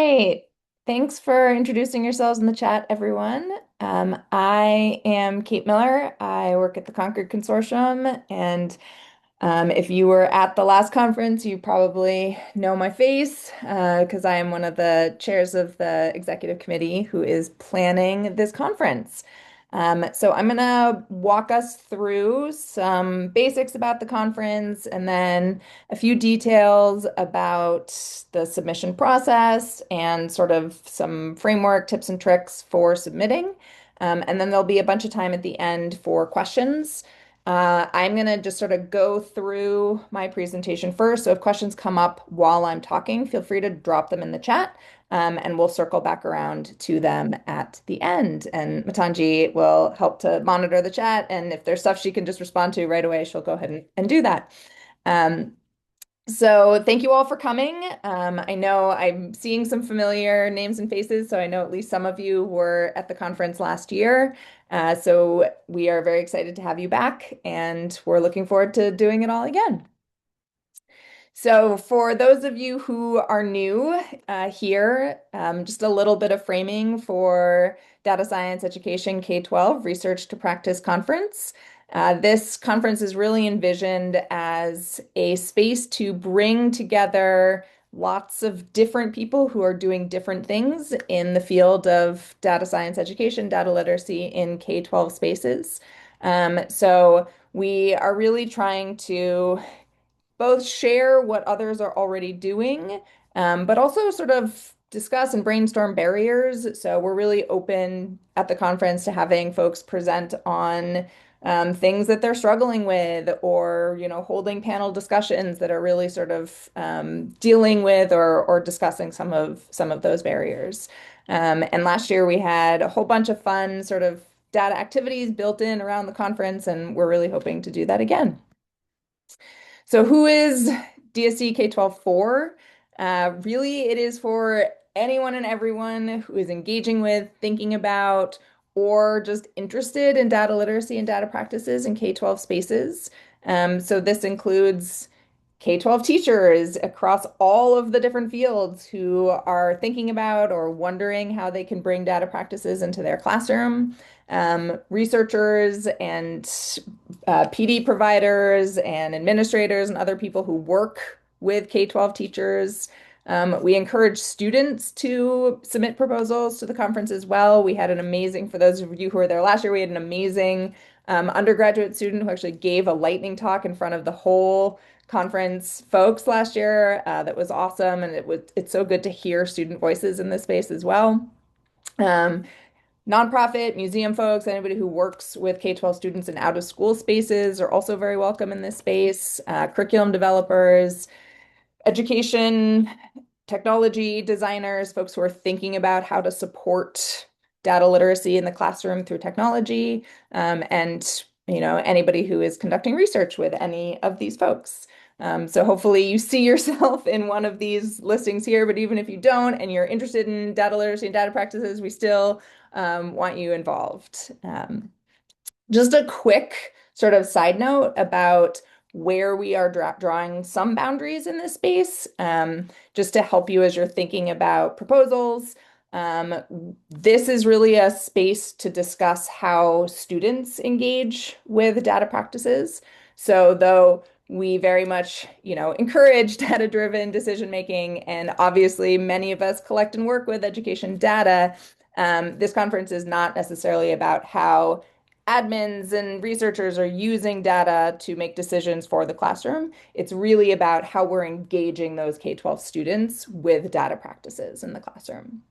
right. Thanks for introducing yourselves in the chat, everyone. I am Kate Miller. I work at the Concord Consortium, and if you were at the last conference, you probably know my face because I am one of the chairs of the executive committee who is planning this conference. So I'm going to walk us through some basics about the conference and then a few details about the submission process and sort of some framework tips and tricks for submitting. And then there'll be a bunch of time at the end for questions. I'm going to just sort of go through my presentation first. So if questions come up while I'm talking, feel free to drop them in the chat, and we'll circle back around to them at the end. And Matanji will help to monitor the chat. And if there's stuff she can just respond to right away, she'll go ahead and do that. Um, so thank you all for coming. I know I'm seeing some familiar names and faces, so I know at least some of you were at the conference last year. So we are very excited to have you back, and we're looking forward to doing it all again. So for those of you who are new here, just a little bit of framing for Data Science Education K-12 Research to Practice Conference. This conference is really envisioned as a space to bring together lots of different people who are doing different things in the field of data science education, data literacy in K-12 spaces. So we are really trying to both share what others are already doing, but also sort of discuss and brainstorm barriers. So we're really open at the conference to having folks present on things that they're struggling with, or holding panel discussions that are really sort of dealing with or discussing some of those barriers. And last year we had a whole bunch of fun sort of data activities built in around the conference, and we're really hoping to do that again. So who is DSE K-12 for? Really, it is for anyone and everyone who is engaging with, thinking about, or just interested in data literacy and data practices in K-12 spaces. So this includes K-12 teachers across all of the different fields who are thinking about or wondering how they can bring data practices into their classroom, researchers and PD providers and administrators and other people who work with K-12 teachers. We encourage students to submit proposals to the conference as well. We had an amazing, for those of you who were there last year, we had an amazing undergraduate student who actually gave a lightning talk in front of the whole conference folks last year. That was awesome, and it's so good to hear student voices in this space as well. Um, Nonprofit, museum folks, anybody who works with K-12 students in out of school spaces are also very welcome in this space. Curriculum developers, education, technology designers, folks who are thinking about how to support data literacy in the classroom through technology, and anybody who is conducting research with any of these folks. So hopefully you see yourself in one of these listings here, but even if you don't and you're interested in data literacy and data practices, we still want you involved. Just a quick sort of side note about where we are drawing some boundaries in this space, just to help you as you're thinking about proposals. This is really a space to discuss how students engage with data practices. So though we very much, encourage data-driven decision making, and obviously many of us collect and work with education data, this conference is not necessarily about how admins and researchers are using data to make decisions for the classroom. It's really about how we're engaging those K-12 students with data practices in the classroom.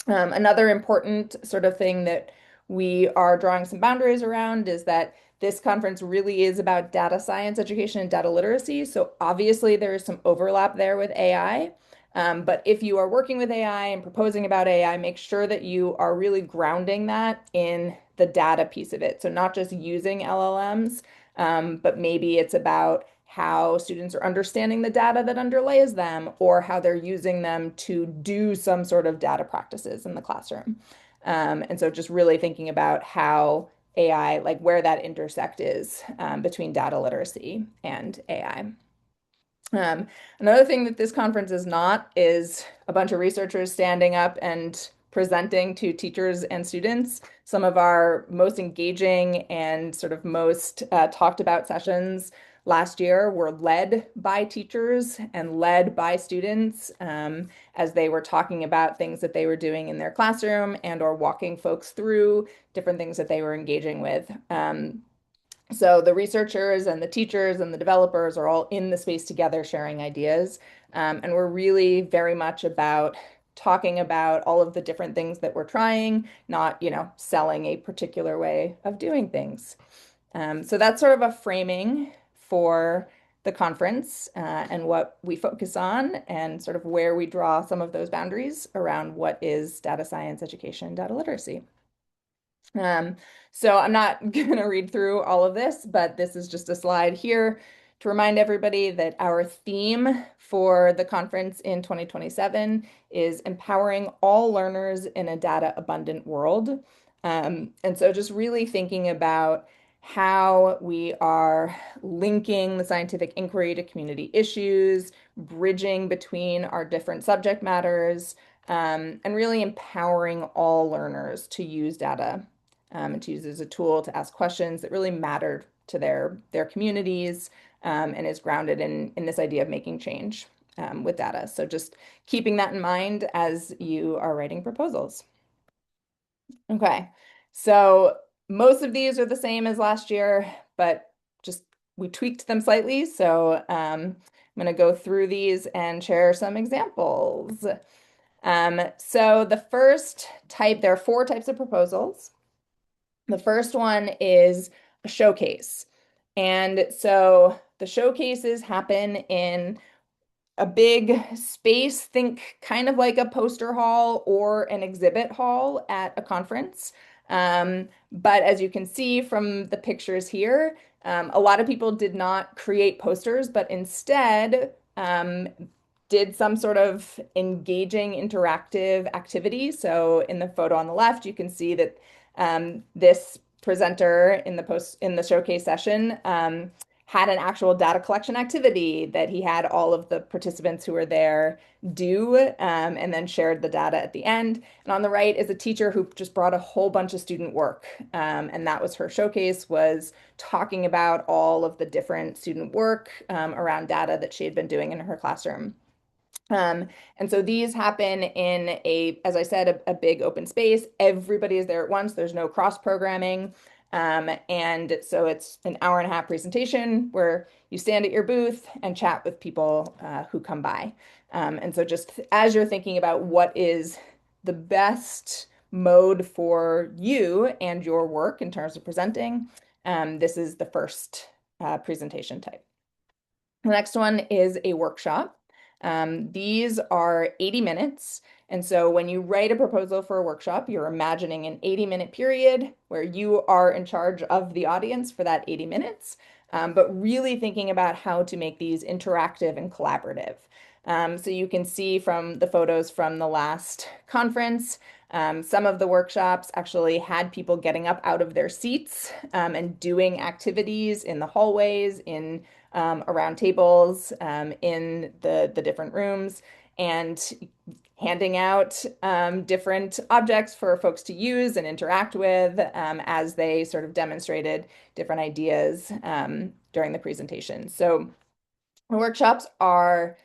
Another important sort of thing that we are drawing some boundaries around is that this conference really is about data science education and data literacy. So obviously there is some overlap there with AI. But if you are working with AI and proposing about AI, make sure that you are really grounding that in the data piece of it. So not just using LLMs, but maybe it's about how students are understanding the data that underlays them, or how they're using them to do some sort of data practices in the classroom. And so just really thinking about how AI, like where that intersect is between data literacy and AI. Um, Another thing that this conference is not is a bunch of researchers standing up and presenting to teachers and students. Some of our most engaging and sort of most talked about sessions last year were led by teachers and led by students as they were talking about things that they were doing in their classroom and or walking folks through different things that they were engaging with. So the researchers and the teachers and the developers are all in the space together sharing ideas. And we're really very much about talking about all of the different things that we're trying, not, selling a particular way of doing things. So that's sort of a framing for the conference and what we focus on and sort of where we draw some of those boundaries around what is data science education, data literacy. Um, so I'm not going to read through all of this, but this is just a slide here to remind everybody that our theme for the conference in 2027 is empowering all learners in a data abundant world. And so just really thinking about how we are linking the scientific inquiry to community issues, bridging between our different subject matters, and really empowering all learners to use data and to use it as a tool to ask questions that really matter to their communities and is grounded in this idea of making change with data. So just keeping that in mind as you are writing proposals. Okay, so most of these are the same as last year, but just we tweaked them slightly. So I'm going to go through these and share some examples. So the first type, there are four types of proposals. The first one is a showcase. And so the showcases happen in a big space, think kind of like a poster hall or an exhibit hall at a conference. But as you can see from the pictures here, a lot of people did not create posters, but instead did some sort of engaging interactive activity. So in the photo on the left, you can see that this presenter in the showcase session had an actual data collection activity that he had all of the participants who were there do and then shared the data at the end. And on the right is a teacher who just brought a whole bunch of student work. And that was her showcase, was talking about all of the different student work around data that she had been doing in her classroom. Um, and so these happen in as I said, a big open space. Everybody is there at once. There's no cross programming. And so it's an hour and a half presentation where you stand at your booth and chat with people who come by. And so just as you're thinking about what is the best mode for you and your work in terms of presenting, this is the first presentation type. The next one is a workshop. These are 80 minutes. And so when you write a proposal for a workshop, you're imagining an 80-minute period where you are in charge of the audience for that 80 minutes, but really thinking about how to make these interactive and collaborative. So you can see from the photos from the last conference, some of the workshops actually had people getting up out of their seats and doing activities in the hallways, in around tables in the different rooms, and handing out different objects for folks to use and interact with as they sort of demonstrated different ideas during the presentation. So the workshops are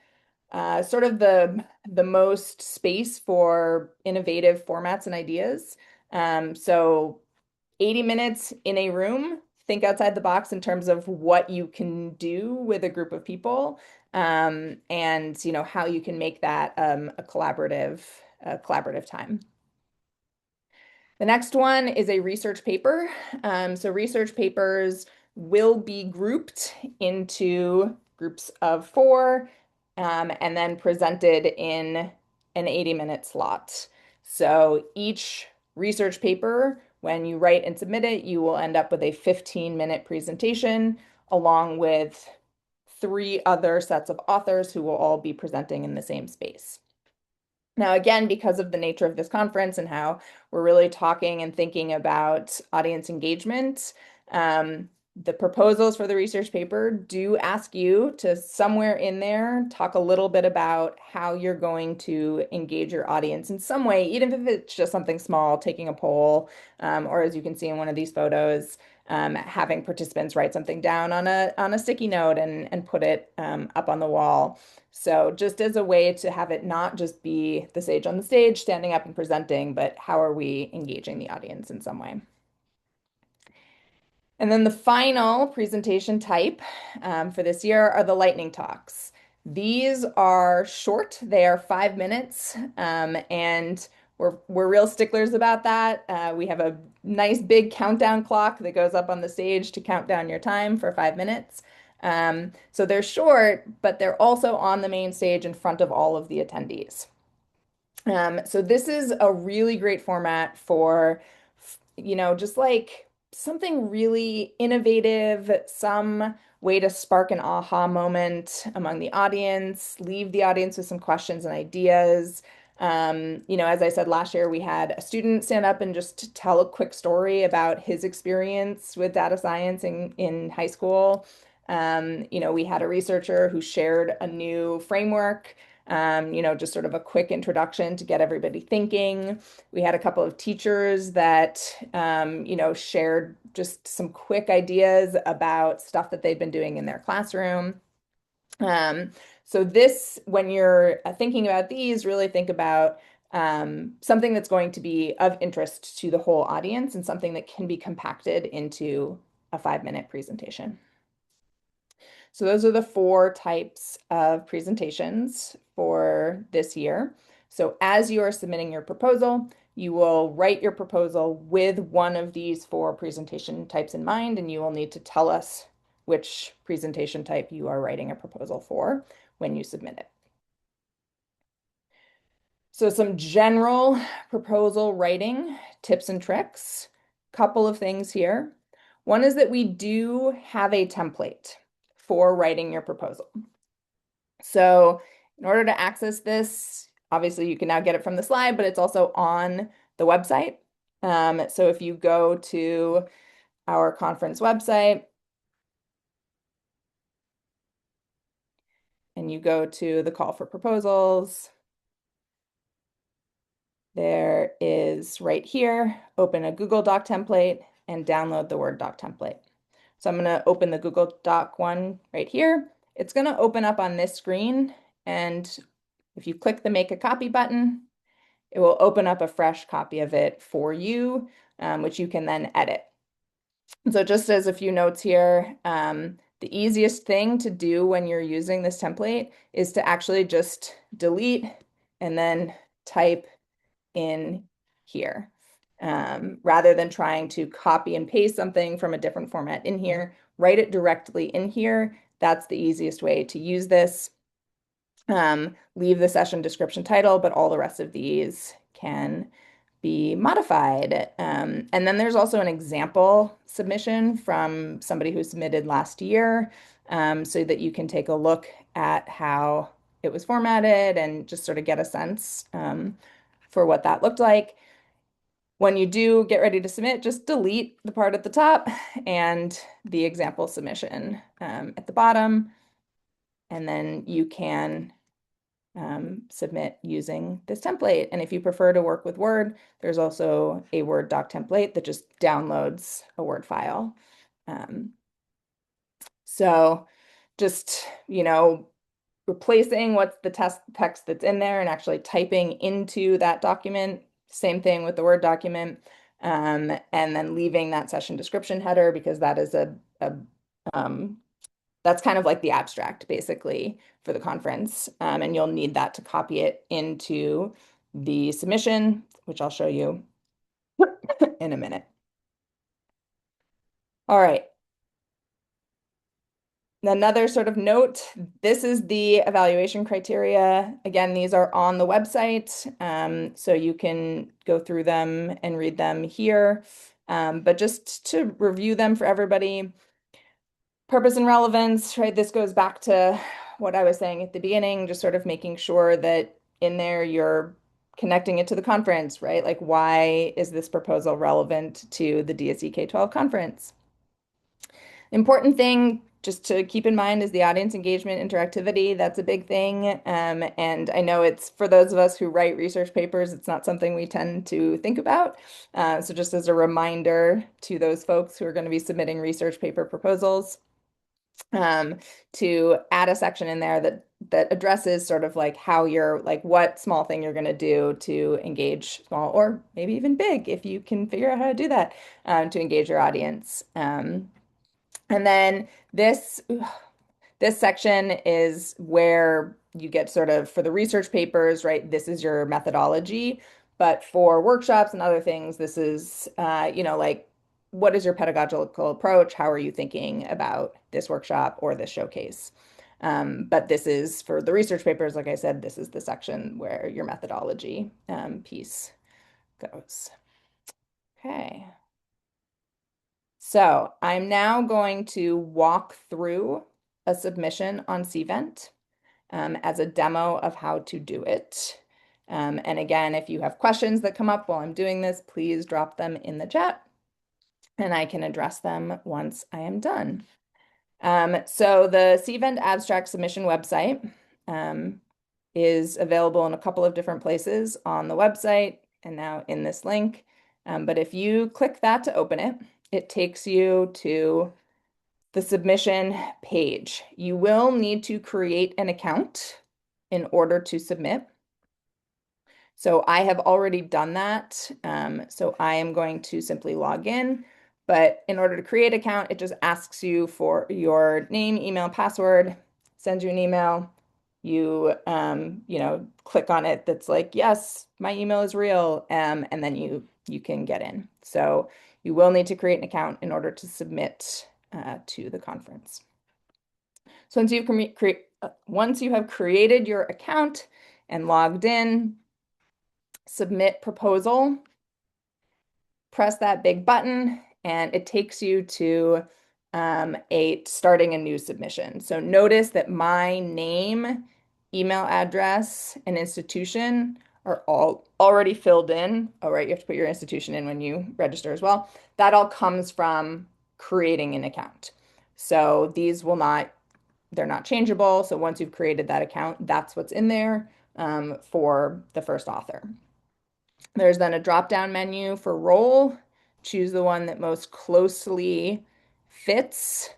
sort of the most space for innovative formats and ideas. So 80 minutes in a room, think outside the box in terms of what you can do with a group of people, and how you can make that a collaborative time. The next one is a research paper. So research papers will be grouped into groups of four and then presented in an 80-minute slot. So each research paper, when you write and submit it, you will end up with a 15-minute presentation along with three other sets of authors who will all be presenting in the same space. Now, again, because of the nature of this conference and how we're really talking and thinking about audience engagement, The proposals for the research paper do ask you to somewhere in there talk a little bit about how you're going to engage your audience in some way, even if it's just something small, taking a poll, or as you can see in one of these photos, having participants write something down on a sticky note and put it up on the wall. So just as a way to have it not just be the sage on the stage standing up and presenting, but how are we engaging the audience in some way? And then the final presentation type for this year are the lightning talks. These are short, they are 5 minutes, and we're real sticklers about that. We have a nice big countdown clock that goes up on the stage to count down your time for 5 minutes. So they're short, but they're also on the main stage in front of all of the attendees. So this is a really great format for, just like something really innovative, some way to spark an aha moment among the audience, leave the audience with some questions and ideas. As I said last year, we had a student stand up and just tell a quick story about his experience with data science in high school. We had a researcher who shared a new framework, just sort of a quick introduction to get everybody thinking. We had a couple of teachers that, shared just some quick ideas about stuff that they'd been doing in their classroom. So when you're thinking about these, really think about something that's going to be of interest to the whole audience and something that can be compacted into a 5-minute presentation. So those are the 4 types of presentations for this year. So as you are submitting your proposal, you will write your proposal with one of these 4 presentation types in mind, and you will need to tell us which presentation type you are writing a proposal for when you submit it. So some general proposal writing tips and tricks. Couple of things here. One is that we do have a template for writing your proposal. So in order to access this, obviously you can now get it from the slide, but it's also on the website. So if you go to our conference website and you go to the call for proposals, there is right here, open a Google Doc template and download the Word doc template. So I'm going to open the Google Doc one right here. It's going to open up on this screen, and if you click the Make a Copy button, it will open up a fresh copy of it for you, which you can then edit. So just as a few notes here, the easiest thing to do when you're using this template is to actually just delete and then type in here. Rather than trying to copy and paste something from a different format in here, write it directly in here. That's the easiest way to use this. Leave the session description title, but all the rest of these can be modified. And then there's also an example submission from somebody who submitted last year, so that you can take a look at how it was formatted and just sort of get a sense for what that looked like. When you do get ready to submit, just delete the part at the top and the example submission at the bottom, and then you can submit using this template. And if you prefer to work with Word, there's also a Word doc template that just downloads a Word file. So just, replacing what's the text that's in there and actually typing into that document. Same thing with the Word document. And then leaving that session description header, because that is that's kind of like the abstract basically for the conference. And you'll need that to copy it into the submission, which I'll show you in a minute. All right. Another sort of note, this is the evaluation criteria. Again, these are on the website, so you can go through them and read them here. But just to review them for everybody, purpose and relevance, right? This goes back to what I was saying at the beginning, just sort of making sure that in there you're connecting it to the conference, right? Like, why is this proposal relevant to the DSE K-12 conference? Important thing just to keep in mind is the audience engagement interactivity. That's a big thing. And I know it's for those of us who write research papers, it's not something we tend to think about. So just as a reminder to those folks who are going to be submitting research paper proposals, um, to add a section in there that addresses sort of like how you're like what small thing you're going to do to engage small or maybe even big if you can figure out how to do that to engage your audience. And then this section is where you get sort of for the research papers, right? This is your methodology. But for workshops and other things, this is, like what is your pedagogical approach? How are you thinking about this workshop or this showcase? But this is for the research papers, like I said, this is the section where your methodology piece goes. Okay. So I'm now going to walk through a submission on Cvent as a demo of how to do it. And again, if you have questions that come up while I'm doing this, please drop them in the chat and I can address them once I am done. So the Cvent abstract submission website is available in a couple of different places on the website and now in this link. But if you click that to open it, it takes you to the submission page. You will need to create an account in order to submit. So I have already done that. So I am going to simply log in. But in order to create an account, it just asks you for your name, email, password, sends you an email. You click on it that's like, yes, my email is real. And then you can get in. So you will need to create an account in order to submit to the conference. So once you have created your account and logged in, submit proposal, press that big button, and it takes you to starting a new submission. So notice that my name, email address, and institution are all already filled in. Oh, right, you have to put your institution in when you register as well. That all comes from creating an account. So they're not changeable. So once you've created that account, that's what's in there for the first author. There's then a drop-down menu for role. Choose the one that most closely fits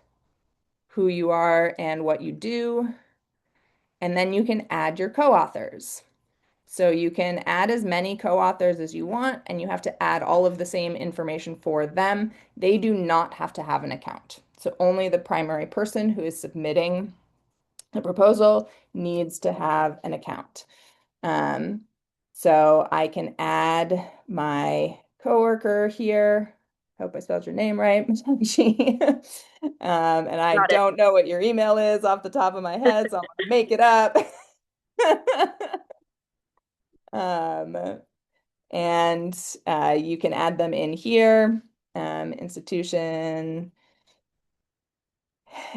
who you are and what you do. And then you can add your co-authors. So you can add as many co-authors as you want, and you have to add all of the same information for them. They do not have to have an account. So only the primary person who is submitting the proposal needs to have an account. So I can add my coworker here. Hope I spelled your name right. And I Got it. don't know what your email is off the top of my head, so I'm gonna make it up. Um, and you can add them in here, institution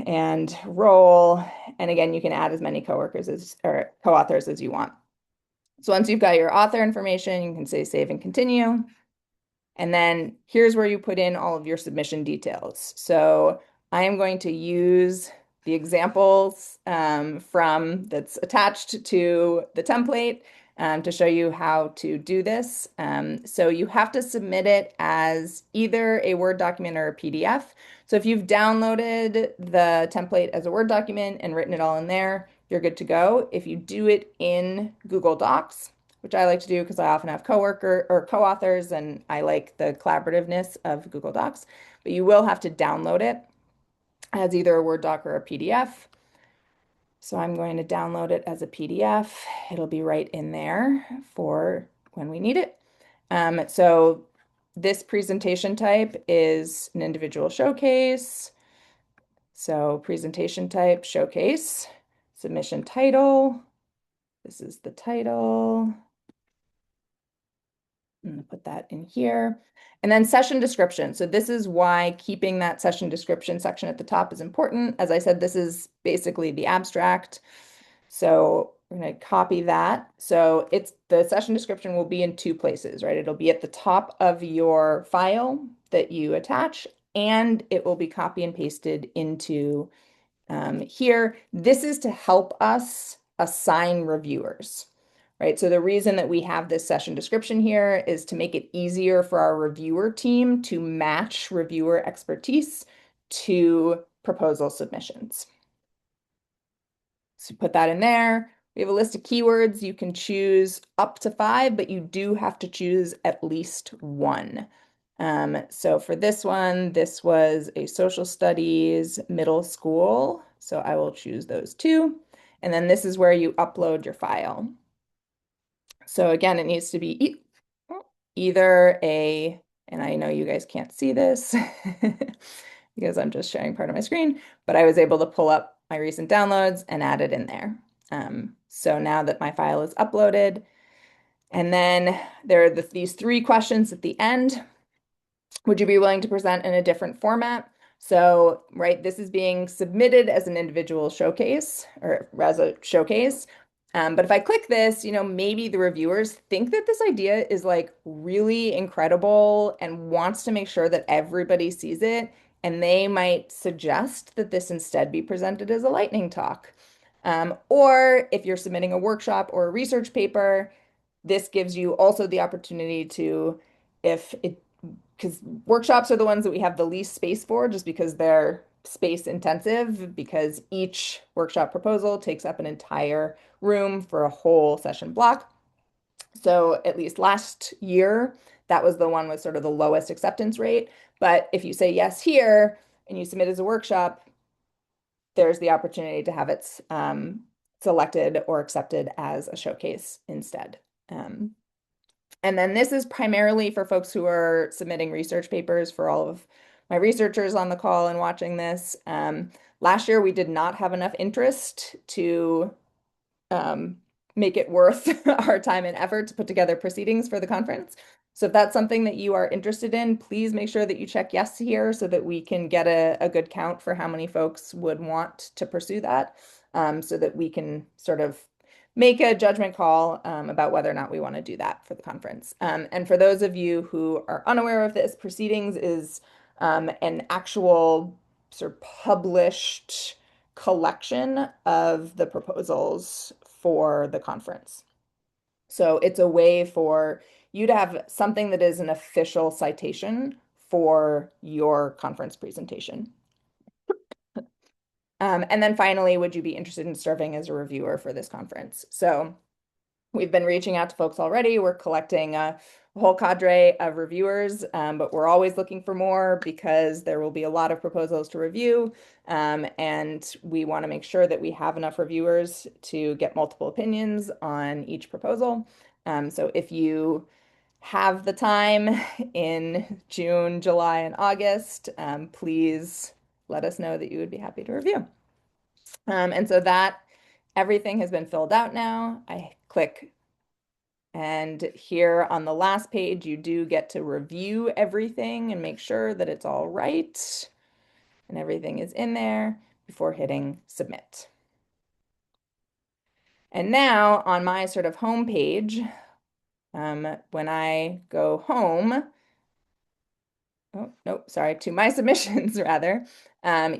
and role. And again, you can add as many coworkers or co-authors as you want. So once you've got your author information, you can say save and continue. And then here's where you put in all of your submission details. So I am going to use the examples that's attached to the template to show you how to do this. So you have to submit it as either a Word document or a PDF. So if you've downloaded the template as a Word document and written it all in there, you're good to go. If you do it in Google Docs, which I like to do because I often have coworker or co-authors and I like the collaborativeness of Google Docs, but you will have to download it as either a Word doc or a PDF. So I'm going to download it as a PDF. It'll be right in there for when we need it. So this presentation type is an individual showcase. So presentation type, showcase, submission title. This is the title. I'm going to put that in here. And then session description. So this is why keeping that session description section at the top is important. As I said, this is basically the abstract. So we're going to copy that. So the session description will be in two places, right? It'll be at the top of your file that you attach, and it will be copy and pasted into here. This is to help us assign reviewers, right? So the reason that we have this session description here is to make it easier for our reviewer team to match reviewer expertise to proposal submissions. So put that in there. We have a list of keywords. You can choose up to 5, but you do have to choose at least one. So for this one, this was a social studies middle school. So I will choose those two. And then this is where you upload your file. So again, it needs to be either a, and I know you guys can't see this because I'm just sharing part of my screen, but I was able to pull up my recent downloads and add it in there. So now that my file is uploaded, and then there are these 3 questions at the end. Would you be willing to present in a different format? So, right, this is being submitted as an individual showcase or as a showcase. But if I click this, maybe the reviewers think that this idea is like really incredible and wants to make sure that everybody sees it. And they might suggest that this instead be presented as a lightning talk. Or if you're submitting a workshop or a research paper, this gives you also the opportunity to, if it because workshops are the ones that we have the least space for just because they're space intensive, because each workshop proposal takes up an entire room for a whole session block. So at least last year, that was the one with sort of the lowest acceptance rate. But if you say yes here and you submit as a workshop, there's the opportunity to have it selected or accepted as a showcase instead. And then this is primarily for folks who are submitting research papers, for all of my researchers on the call and watching this. Last year, we did not have enough interest to make it worth our time and effort to put together proceedings for the conference. So if that's something that you are interested in, please make sure that you check yes here so that we can get a good count for how many folks would want to pursue that, so that we can sort of make a judgment call about whether or not we want to do that for the conference. And for those of you who are unaware of this, proceedings is an actual sort of published collection of the proposals for the conference. So it's a way for you to have something that is an official citation for your conference presentation. And then finally, would you be interested in serving as a reviewer for this conference? So we've been reaching out to folks already. We're collecting a whole cadre of reviewers, but we're always looking for more because there will be a lot of proposals to review. And we want to make sure that we have enough reviewers to get multiple opinions on each proposal. So if you have the time in June, July, and August, please let us know that you would be happy to review. And so that everything has been filled out now. I click, and here on the last page, you do get to review everything and make sure that it's all right and everything is in there before hitting submit. And now on my sort of home page, when I go home, oh, no, sorry, to my submissions rather,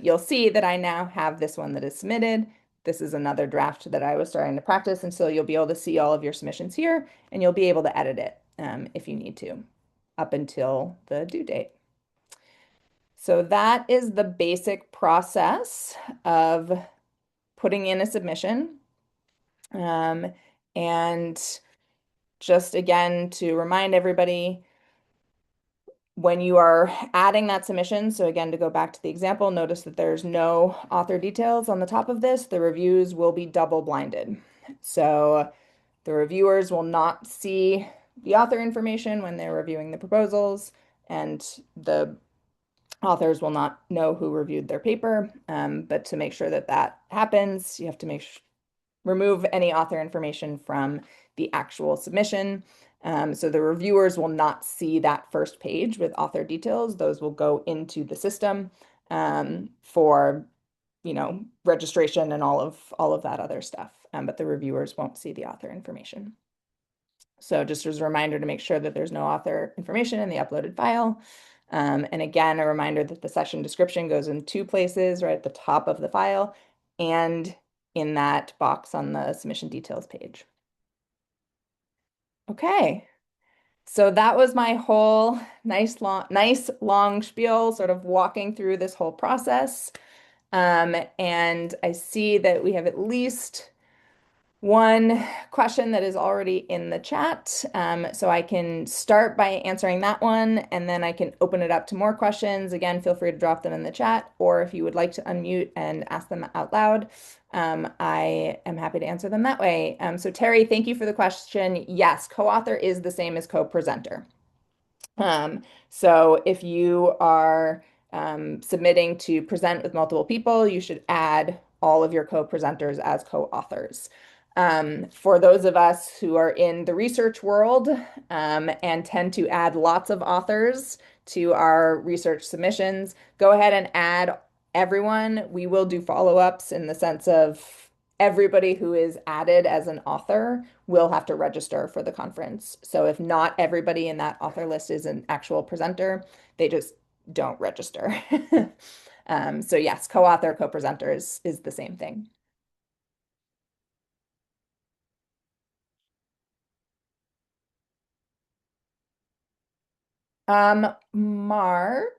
you'll see that I now have this one that is submitted. This is another draft that I was starting to practice, and so you'll be able to see all of your submissions here, and you'll be able to edit it if you need to, up until the due date. So that is the basic process of putting in a submission. And just again, to remind everybody, when you are adding that submission, so again, to go back to the example, notice that there's no author details on the top of this. The reviews will be double blinded. So the reviewers will not see the author information when they're reviewing the proposals, and the authors will not know who reviewed their paper. But to make sure that that happens, you have to remove any author information from the actual submission. So the reviewers will not see that first page with author details. Those will go into the system for, registration and all of that other stuff. But the reviewers won't see the author information. So just as a reminder to make sure that there's no author information in the uploaded file. And again, a reminder that the session description goes in two places, right at the top of the file and in that box on the submission details page. Okay. So that was my whole nice long spiel, sort of walking through this whole process. And I see that we have at least one question that is already in the chat. So I can start by answering that one, and then I can open it up to more questions. Again, feel free to drop them in the chat, or if you would like to unmute and ask them out loud, I am happy to answer them that way. So Terry, thank you for the question. Yes, co-author is the same as co-presenter. So if you are submitting to present with multiple people, you should add all of your co-presenters as co-authors. For those of us who are in the research world and tend to add lots of authors to our research submissions, go ahead and add everyone. We will do follow-ups in the sense of everybody who is added as an author will have to register for the conference. So if not everybody in that author list is an actual presenter, they just don't register. So yes, co-author, co-presenter is the same thing. Mark,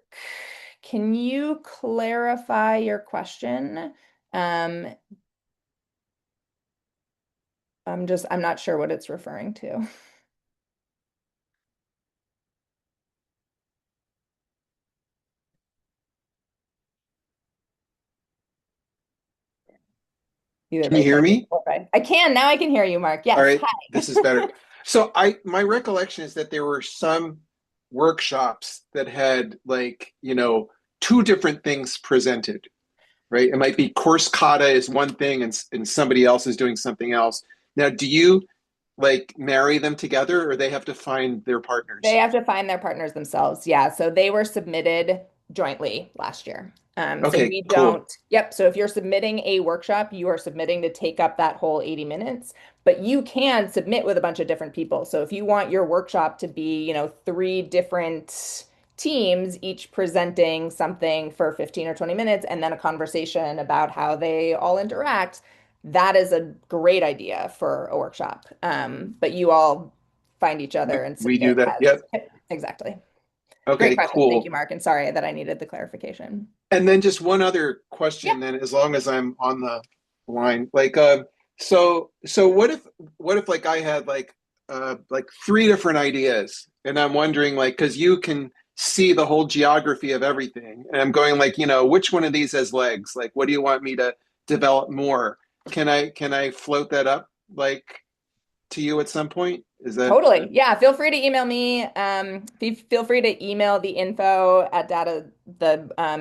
can you clarify your question? I'm not sure what it's referring to. Either Can you make hear or me? okay. I can now. I can hear you, Mark. All Yes. right, this is better. So my recollection is that there were some workshops that had two different things presented, right? It might be course kata is one thing and somebody else is doing something else. Now, do you like marry them together or they have to find their They partners? have to find their partners themselves. Yeah. So they were submitted jointly last year. So Okay, we cool. don't, yep. So if you're submitting a workshop, you are submitting to take up that whole 80 minutes, but you can submit with a bunch of different people. So if you want your workshop to be, three different teams, each presenting something for 15 or 20 minutes, and then a conversation about how they all interact, that is a great idea for a workshop. But you all find each other and We do submit that. as Yep. exactly. Great Okay, question. Thank cool. you, Mark. And sorry that I needed the clarification. And then just one other Yeah, question then, as long as I'm on the line. So what if like I had like three different ideas and I'm wondering like because you can see the whole geography of everything and I'm going like, which one of these has legs? Like what do you want me to develop more? Can I float that up like to you at some point? Is that totally. Yeah, feel free to email me. Feel free to email the info at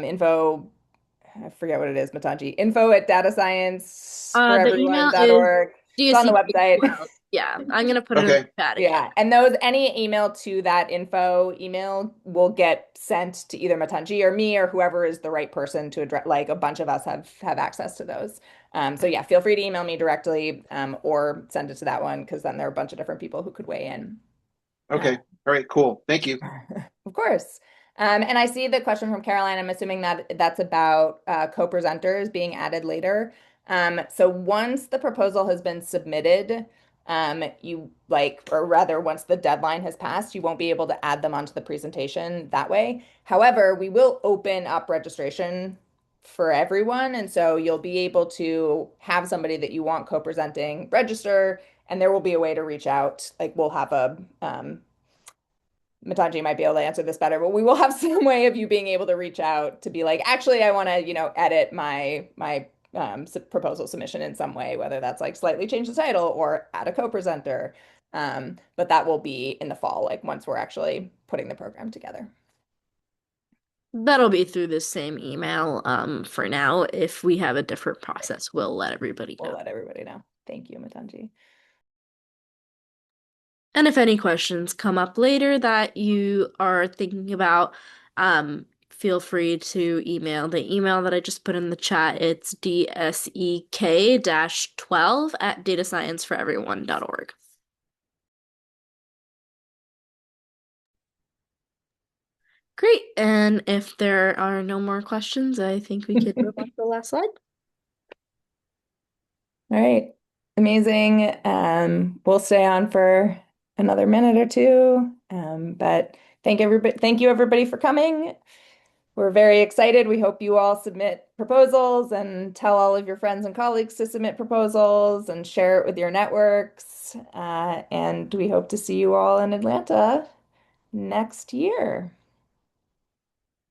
info, I forget what it is, Matanji. Info at The email is datascienceforeveryone.org. It's on the DSE website. K-12. Yeah, I'm gonna put it in the okay? chat again. Yeah, and those any email to that info email will get sent to either Matanji or me or whoever is the right person to address. Like a bunch of us have access to those. So yeah, feel free to email me directly or send it to that one because then there are a bunch of different people who could weigh in. Uh, Okay. All right, cool. Thank you. of course. And I see the question from Caroline. I'm assuming that that's about co-presenters being added later. So once the proposal has been submitted, or rather, once the deadline has passed, you won't be able to add them onto the presentation that way. However, we will open up registration for everyone. And so you'll be able to have somebody that you want co-presenting register, and there will be a way to reach out. Like we'll have Matanji might be able to answer this better, but we will have some way of you being able to reach out to be like, actually, I want to, edit my proposal submission in some way, whether that's like slightly change the title or add a co-presenter. But that will be in the fall, like once we're actually putting the program together. That'll be through the same email. For now, if we have a different process, we'll let everybody We'll know. let everybody know. Thank you, Matanji. And if any questions come up later that you are thinking about, feel free to email the email that I just put in the chat. It's DSEK-12 at datascienceforeveryone.org. Great. And if there are no more questions, I think we could move on to the last slide. All right. Amazing. We'll stay on for another minute or two. But thank you everybody for coming. We're very excited. We hope you all submit proposals and tell all of your friends and colleagues to submit proposals and share it with your networks. And we hope to see you all in Atlanta next year.